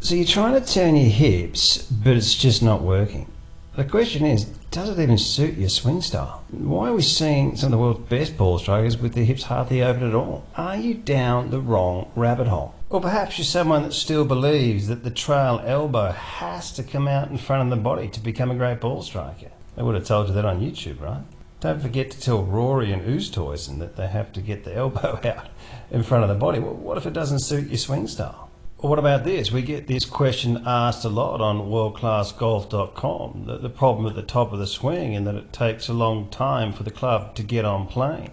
So you're trying to turn your hips, but it's just not working. The question is, does it even suit your swing style? Why are we seeing some of the world's best ball strikers with their hips hardly open at all? Are you down the wrong rabbit hole? Or perhaps you're someone that still believes that the trail elbow has to come out in front of the body to become a great ball striker. They would have told you that on YouTube, right? Don't forget to tell Rory and Oosthuizen that they have to get the elbow out in front of the body. Well, what if it doesn't suit your swing style? Or what about this? We get this question asked a lot on WorldClassGolf.com. The problem at the top of the swing and that it takes a long time for the club to get on plane.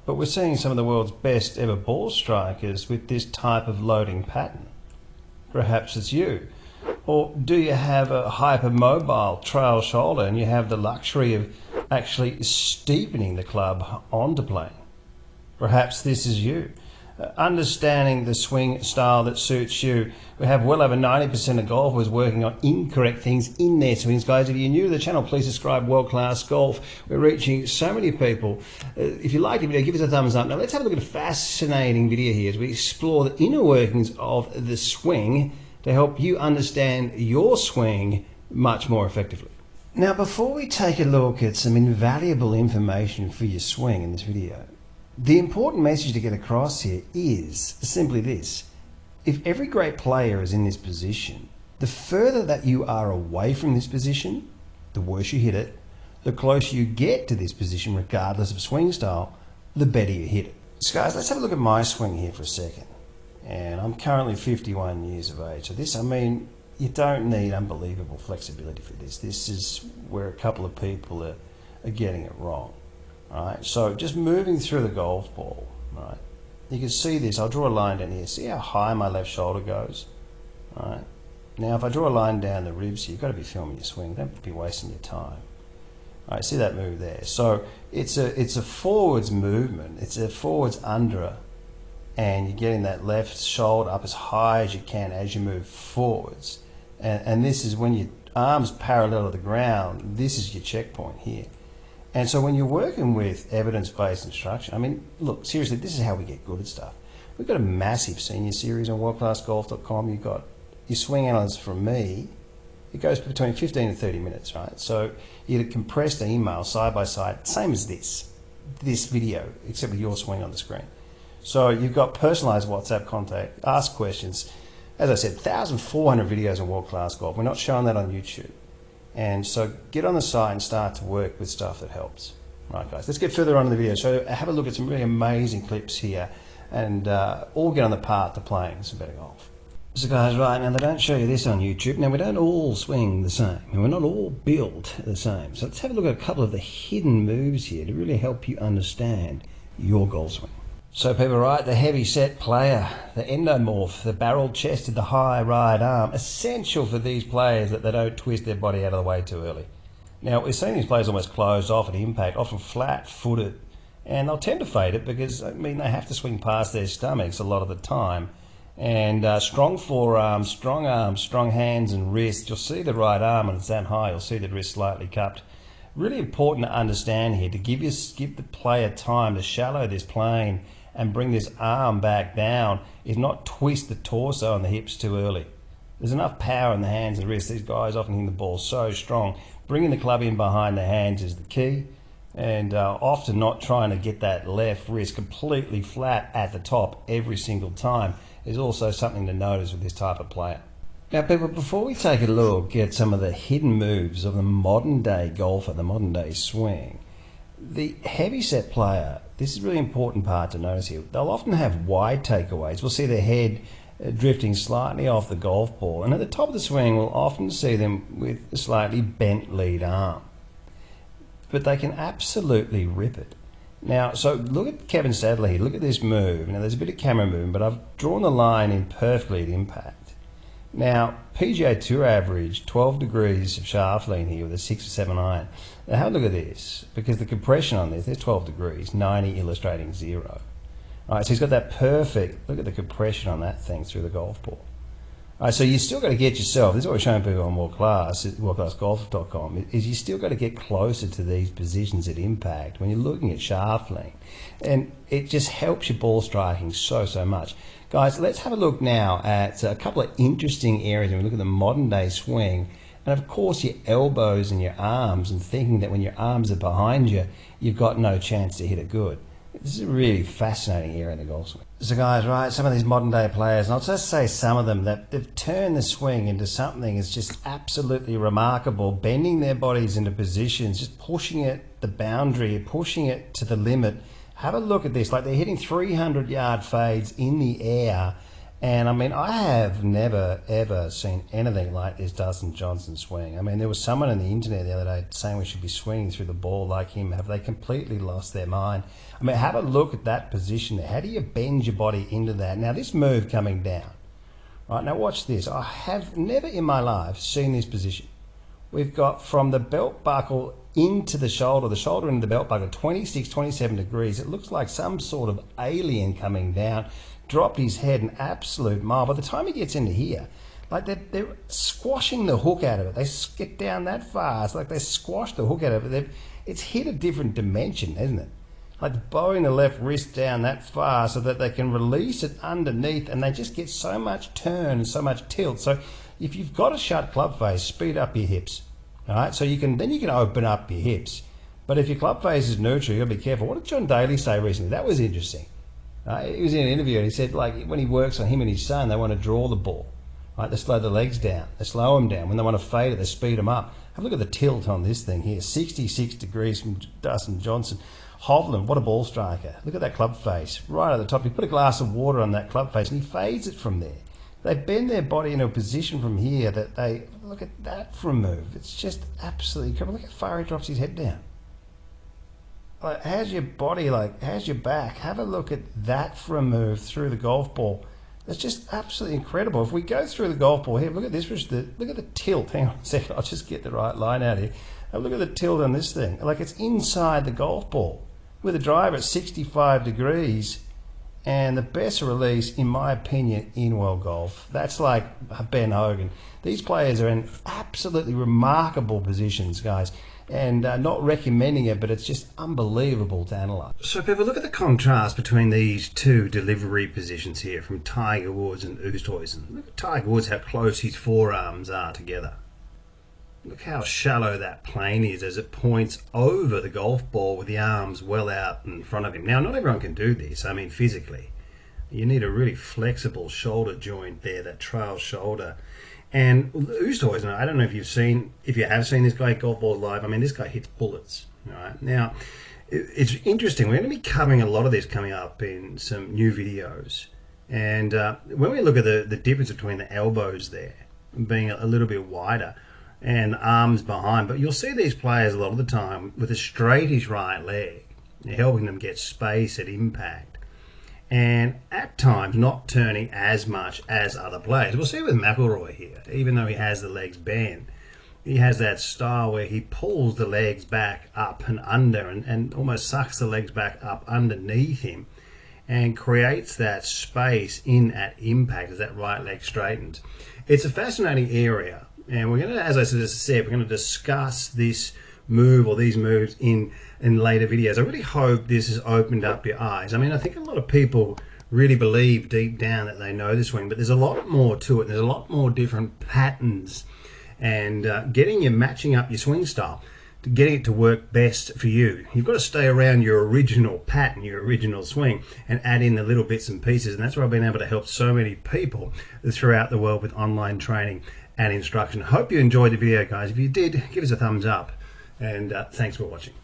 But we're seeing some of the world's best ever ball strikers with this type of loading pattern. Perhaps it's you. Or do you have a hypermobile trail shoulder and you have the luxury of actually steepening the club onto plane? Perhaps this is you. Understanding the swing style that suits you. We have well over 90% of golfers working on incorrect things in their swings. Guys, if you're new to the channel, please subscribe. World Class Golf. We're reaching so many people. If you like the video, give us a thumbs up. Now let's have a look at a fascinating video here as we explore the inner workings of the swing to help you understand your swing much more effectively. Now before we take a look at some invaluable information for your swing in this video, the important message to get across here is simply this. If every great player is in this position, the further that you are away from this position, the worse you hit it. The closer you get to this position, regardless of swing style, the better you hit it. So guys, let's have a look at my swing here for a second. And I'm currently 51 years of age. So this, I mean, you don't need unbelievable flexibility for this. This is where a couple of people are getting it wrong. Right, so just moving through the golf ball, right, you can see this. I'll draw a line down here. See how high my left shoulder goes? Right. Now if I draw a line down the ribs here, you've got to be filming your swing. Don't be wasting your time. All right, see that move there? So it's a forwards movement. It's a forwards under, and you're getting that left shoulder up as high as you can as you move forwards. And this is when your arms parallel to the ground. This is your checkpoint here. And so when you're working with evidence-based instruction, I mean, look, seriously, this is how we get good at stuff. We've got a massive senior series on WorldClassGolf.com. You've got your swing analysis from me. It goes between 15 and 30 minutes, right? So you get a compressed email side by side, same as this video, except with your swing on the screen. So you've got personalized WhatsApp contact, ask questions. As I said, 1,400 videos on World Class Golf. We're not showing that on YouTube. And so get on the site and start to work with stuff that helps. Right guys, let's get further on in the video. So have a look at some really amazing clips here and all get on the path to playing some better golf. So guys, right, now they don't show you this on YouTube. Now we don't all swing the same and we're not all built the same. So let's have a look at a couple of the hidden moves here to really help you understand your golf swing. So people, right, the heavy set player, the endomorph, the barrel chested, the high right arm, essential for these players that they don't twist their body out of the way too early. Now we're seeing these players almost closed off at impact, often flat footed, and they'll tend to fade it because, I mean, they have to swing past their stomachs a lot of the time. And strong forearms, strong hands and wrists. You'll see the right arm when it's that high, you'll see the wrist slightly cupped. Really important to understand here, to give the player time to shallow this plane and bring this arm back down, is not twist the torso and the hips too early. There's enough power in the hands and the wrists. These guys often hit the ball so strong. Bringing the club in behind the hands is the key, and often not trying to get that left wrist completely flat at the top every single time is also something to notice with this type of player. Now people, before we take a look at some of the hidden moves of the modern day golfer, the modern day swing, the heavy set player, this is a really important part to notice here. They'll often have wide takeaways. We'll see their head drifting slightly off the golf ball, and at the top of the swing we'll often see them with a slightly bent lead arm. But they can absolutely rip it. Now, so look at Kevin Sadler here. Look at this move. Now there's a bit of camera movement, but I've drawn the line in perfectly at impact. Now, PGA Tour average 12 degrees of shaft lean here with a 6 or 7 iron. Now have a look at this, because the compression on this, there's 12 degrees, 90 illustrating 0. All right, so he's got that perfect, look at the compression on that thing through the golf ball. All right, so you still got to get yourself, this is what we're showing people on World Class, WorldClassGolf.com, is you still got to get closer to these positions at impact when you're looking at shaft length. And it just helps your ball striking so much. Guys, let's have a look now at a couple of interesting areas when we look at the modern day swing. And of course your elbows and your arms, and thinking that when your arms are behind you, you've got no chance to hit it good. This is a really fascinating area in the golf swing. So guys, right, some of these modern day players, and I'll just say some of them, that they've turned the swing into something that's just absolutely remarkable, bending their bodies into positions, just pushing it the boundary, pushing it to the limit. Have a look at this, like they're hitting 300-yard fades in the air. And I mean, I have never ever seen anything like this Dustin Johnson swing. I mean, there was someone on the internet the other day saying we should be swinging through the ball like him. Have they completely lost their mind? I mean, have a look at that position there. How do you bend your body into that? Now, this move coming down, right? Now, watch this. I have never in my life seen this position. We've got from the belt buckle into the shoulder into the belt buckle, 26, 27 degrees. It looks like some sort of alien coming down. Dropped his head an absolute mile. By the time he gets into here, like they're squashing the hook out of it. They get down that far. It's like they squash the hook out of it. It's hit a different dimension, isn't it? Like bowing the left wrist down that far so that they can release it underneath, and they just get so much turn and so much tilt. So if you've got a shut club face, speed up your hips. All right, so you can open up your hips. But if your club face is neutral, you've got to be careful. What did John Daly say recently? That was interesting. He was in an interview and he said, like, when he works on him and his son, they want to draw the ball. Right? They slow the legs down. They slow them down. When they want to fade it, they speed them up. Have a look at the tilt on this thing here. 66 degrees from Dustin Johnson. Hovland, what a ball striker. Look at that club face. Right at the top. He put a glass of water on that club face and he fades it from there. They bend their body into a position from here that they, look at that for a move. It's just absolutely incredible. Look how far he drops his head down. Like, how's your body, like, how's your back? Have a look at that for a move through the golf ball. It's just absolutely incredible. If we go through the golf ball here, look at this, look at the tilt. Hang on a second, I'll just get the right line out here. Have a look at the tilt on this thing. Like, it's inside the golf ball with a driver at 65 degrees and the best release, in my opinion, in world golf. That's like Ben Hogan. These players are in absolutely remarkable positions, guys. And not recommending it, but it's just unbelievable to analyse. So people, look at the contrast between these two delivery positions here from Tiger Woods and Oosthuizen. Look at Tiger Woods, how close his forearms are together. Look how shallow that plane is as it points over the golf ball with the arms well out in front of him. Now, not everyone can do this. I mean, physically, you need a really flexible shoulder joint there, that trail shoulder. And Oosthuizen, I don't know if you have seen this guy hit golf balls live. I mean, this guy hits bullets. All right. Now, it's interesting. We're going to be covering a lot of this coming up in some new videos. And when we look at the difference between the elbows there being a little bit wider and arms behind, but you'll see these players a lot of the time with a straightish right leg, helping them get space at impact. And at times not turning as much as other players. We'll see with McIlroy here, even though he has the legs bent, he has that style where he pulls the legs back up and under and almost sucks the legs back up underneath him and creates that space in at impact as that right leg straightens. It's a fascinating area, and we're going to, as I just said, we're going to discuss this move or these moves in later videos. I really hope this has opened up your eyes. I mean, I think a lot of people really believe deep down that they know the swing, but there's a lot more to it. There's a lot more different patterns, and matching up your swing style to getting it to work best for you. You've got to stay around your original pattern, your original swing, and add in the little bits and pieces. And that's where I've been able to help so many people throughout the world with online training and instruction. Hope you enjoyed the video, guys. If you did, give us a thumbs up. And thanks for watching.